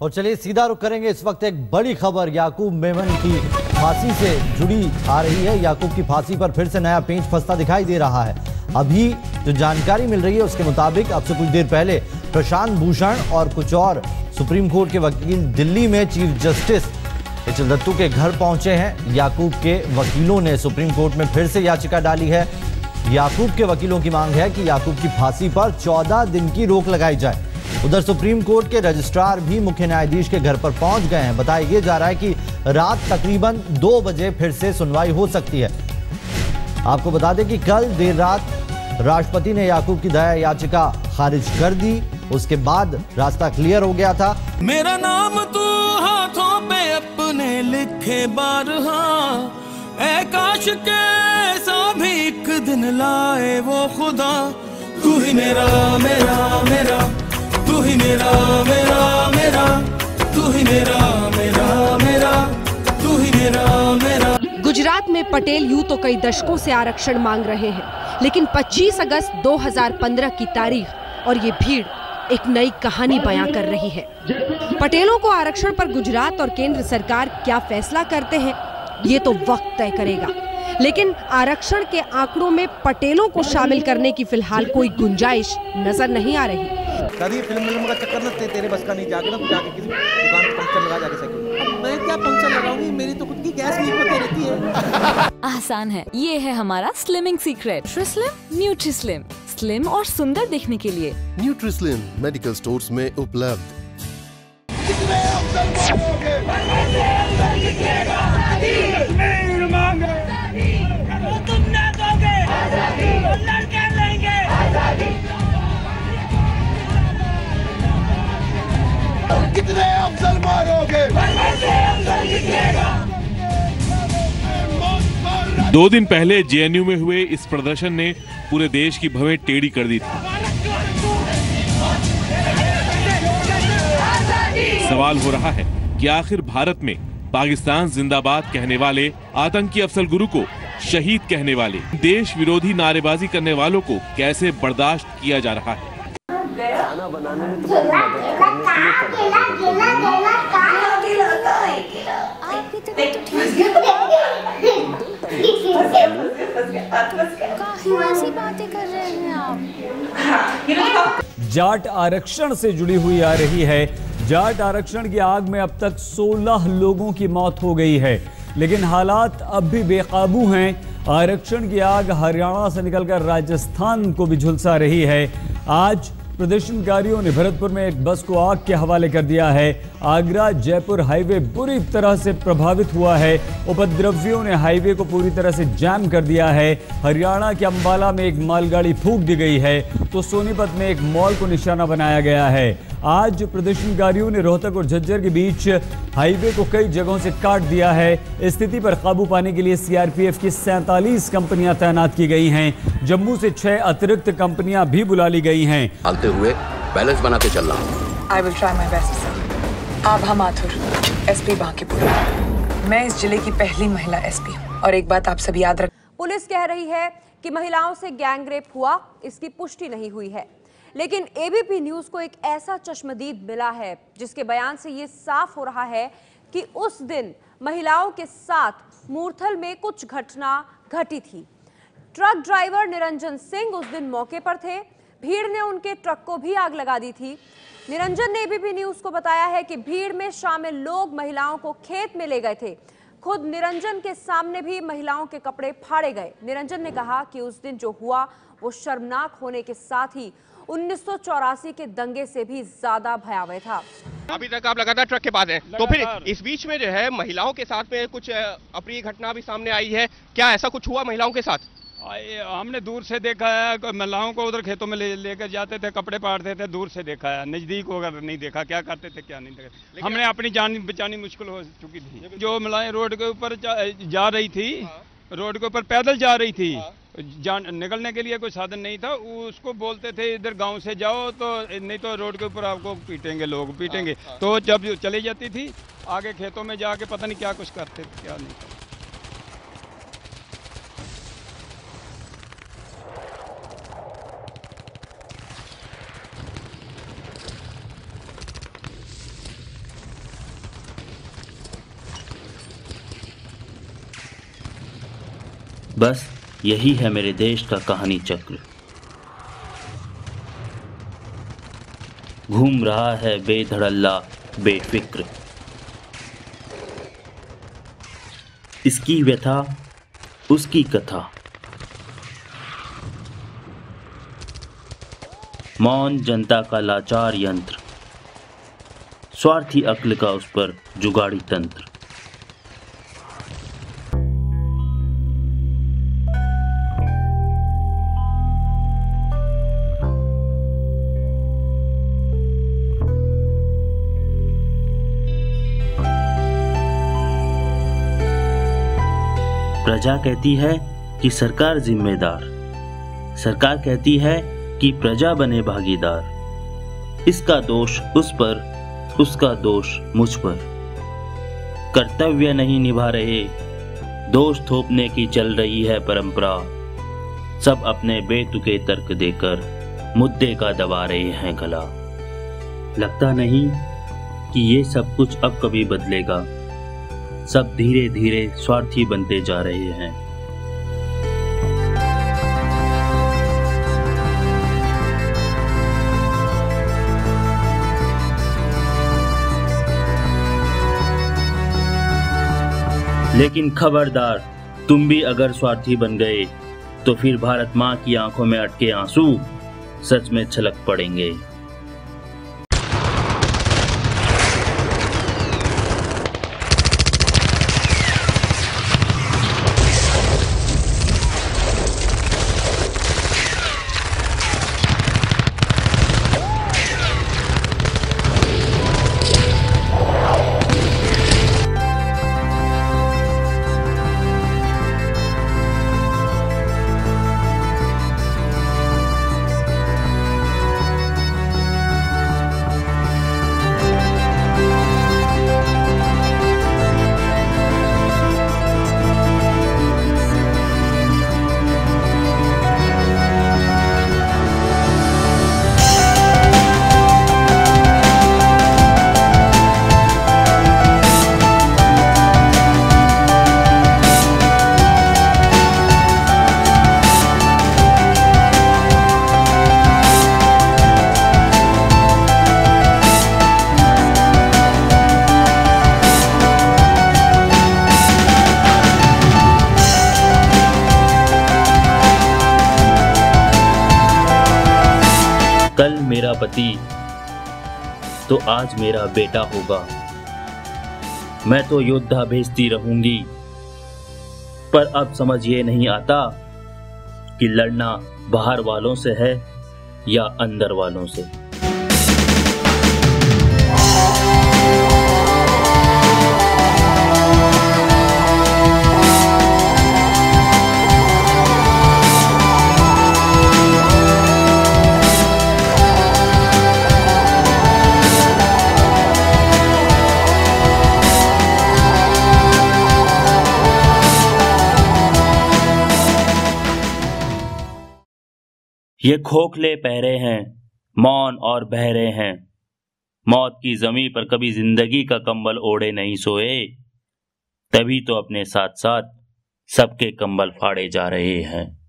और चलिए सीधा रुख करेंगे इस वक्त एक बड़ी खबर याकूब मेमन की फांसी से जुड़ी आ रही है। याकूब की फांसी पर फिर से नया पेंच फंसता दिखाई दे रहा है। अभी जो जानकारी मिल रही है उसके मुताबिक अब से कुछ देर पहले प्रशांत भूषण और कुछ और सुप्रीम कोर्ट के वकील दिल्ली में chief justice H L Dattu के घर पहुंचे हैं। याकूब के वकीलों ने सुप्रीम कोर्ट में फिर से याचिका डाली है। याकूब के वकीलों की मांग है कि याकूब की फांसी पर 14 दिन की रोक लगाई जाए। उधर सुप्रीम कोर्ट के रजिस्ट्रार भी मुख्य न्यायाधीश के घर पर पहुंच गए हैं। बताया यह जा रहा है कि रात तकरीबन 2 बजे फिर से सुनवाई हो सकती है। आपको बता दें कि कल देर रात राष्ट्रपति ने याकूब की दया याचिका खारिज कर दी। उसके बाद रास्ता क्लियर हो गया था। मेरा नाम तू हाथों पे अपने लिखे बारहा, ऐ काश के ऐसा भी एक दिन लाए वो खुदा। तू ही मेरा मेरा मेरा, तू ही मेरा मेरा मेरा, तू ही मेरा मेरा मेरा, तू ही मेरा मेरा। गुजरात में पटेल यूं तो कई दशकों से आरक्षण मांग रहे हैं, लेकिन 25 अगस्त 2015 की तारीख और ये भीड़ एक नई कहानी बयां कर रही है। पटेलों को आरक्षण पर गुजरात और केंद्र सरकार क्या फैसला करते हैं ये तो वक्त तय करेगा, लेकिन आरक्षण के आंकड़ों में पटेलों को शामिल करने की फिलहाल कोई गुंजाइश नजर नहीं आ रही। कभी फिल्म का चक्कर न तेरे बस का नहीं, जाके ना जाके किसी दुकान पे पंक्चर लगा जाके सके। अब मैं क्या पंक्चर लगाऊंगी, मेरी तो खुद की गैस लीक होती रहती है। आसान है, ये है हमारा स्लिमिंग सीक्रेट। न्यूट्रिस्लिम, न्यूट्रिस्लिम, स्लिम और सुंदर दिखने के लिए। न्यूट्रिस्लिम मेडिकल स्टोर्स में उपलब्ध। कितने अफसर मारोगे? 2 दिन पहले जेएनयू में हुए इस प्रदर्शन ने पूरे देश की भवें टेढ़ी कर दी थी। सवाल हो रहा है कि आखिर भारत में पाकिस्तान जिंदाबाद कहने वाले आतंकी अफजल गुरु को शहीद कहने वाले देश विरोधी नारेबाजी करने वालों को कैसे बर्दाश्त किया जा रहा है। खाना बनाने में तो मदद ऐसी बातें कर रहे हैं आप। जाट आरक्षण से जुड़ी हुई आ रही है। जाट आरक्षण की आग में अब तक 16 लोगों की मौत हो गई है, लेकिन हालात अब भी बेकाबू हैं। आरक्षण की आग हरियाणा से निकलकर राजस्थान को भी झुलसा रही है। आज प्रदर्शनकारियों ने भरतपुर में एक बस को आग के हवाले कर दिया है। आगरा जयपुर हाईवे बुरी तरह से प्रभावित हुआ है। उपद्रवियों ने हाईवे को पूरी तरह से जाम कर दिया है। हरियाणा के अंबाला में एक मालगाड़ी फूंक दी गई है तो सोनीपत में एक मॉल को निशाना बनाया गया है। आज प्रदर्शनकारियों ने रोहतक और झज्जर के बीच हाईवे को कई जगहों से काट दिया है। स्थिति पर काबू पाने के लिए सीआरपीएफ की 47 कंपनियां तैनात की गई हैं। जम्मू से 6 अतिरिक्त कंपनियां भी बुला ली गई हैं। चलते हुए बैलेंस बना के चलना। I will try my best, sir। Abha Mathur, SP Bankipur. मैं इस जिले की पहली महिला एसपी हूँ और एक बात आप सभी याद रख। पुलिस कह रही है कि महिलाओं से गैंग रेप हुआ, इसकी पुष्टि नहीं हुई है, लेकिन एबीपी न्यूज को एक ऐसा चश्मदीद मिला है जिसके बयान से ये साफ हो रहा है कि उस दिन महिलाओं के साथ मूर्थल में कुछ घटना घटी थी। ट्रक ड्राइवर निरंजन सिंह उस दिन मौके पर थे। भीड़ ने उनके ट्रक को भी आग लगा दी थी। निरंजन ने एबीपी न्यूज को बताया है कि भीड़ में शामिल लोग महिलाओं को खेत में ले गए थे। खुद निरंजन के सामने भी महिलाओं के कपड़े फाड़े गए। निरंजन ने कहा कि उस दिन जो हुआ वो शर्मनाक होने के साथ ही 1984 के दंगे से भी ज्यादा भयावह था। अभी तक आप लगातार ट्रक के पास हैं, तो फिर इस बीच में जो है महिलाओं के साथ में कुछ अप्रिय घटना भी सामने आई है। क्या ऐसा कुछ हुआ महिलाओं के साथ? हमने दूर से देखा है, महिलाओं को उधर खेतों में लेकर जाते थे, कपड़े पाड़ते थे, दूर से देखा है। नजदीक होकर नहीं देखा, क्या करते थे क्या नहीं देखा। हमने अपनी जान बचानी मुश्किल हो चुकी थी। जो महिलाएं रोड के ऊपर जा रही थी, रोड के ऊपर पैदल जा रही थी, निकलने के लिए कोई साधन नहीं था, उसको बोलते थे इधर गांव से जाओ, तो नहीं तो रोड के ऊपर आपको पीटेंगे, लोग पीटेंगे। तो जब चली जाती थी आगे खेतों में जाके पता नहीं क्या कुछ करते थे क्या नहीं। बस यही है मेरे देश का कहानी चक्र। घूम रहा है बेधड़ल्ला बेफिक्र। इसकी व्यथा उसकी कथा। मौन जनता का लाचार यंत्र, स्वार्थी अक्ल का उस पर जुगाड़ी तंत्र। प्रजा कहती है कि सरकार जिम्मेदार, सरकार कहती है कि प्रजा बने भागीदार। इसका दोष उस पर, उसका दोष मुझ पर। कर्तव्य नहीं निभा रहे, दोष थोपने की चल रही है परंपरा। सब अपने बेतुके तर्क देकर मुद्दे का दबा रहे हैं गला। लगता नहीं कि ये सब कुछ अब कभी बदलेगा। सब धीरे धीरे स्वार्थी बनते जा रहे हैं। लेकिन खबरदार, तुम भी अगर स्वार्थी बन गए तो फिर भारत माँ की आंखों में अटके आंसू सच में छलक पड़ेंगे। कल मेरा पति तो आज मेरा बेटा होगा। मैं तो योद्धा भेजती रहूंगी, पर अब समझ ये नहीं आता कि लड़ना बाहर वालों से है या अंदर वालों से। ये खोखले पहरे हैं, मौन और बहरे हैं। मौत की जमीन पर कभी जिंदगी का कंबल ओढ़े नहीं सोए, तभी तो अपने साथ साथ सबके कंबल फाड़े जा रहे हैं।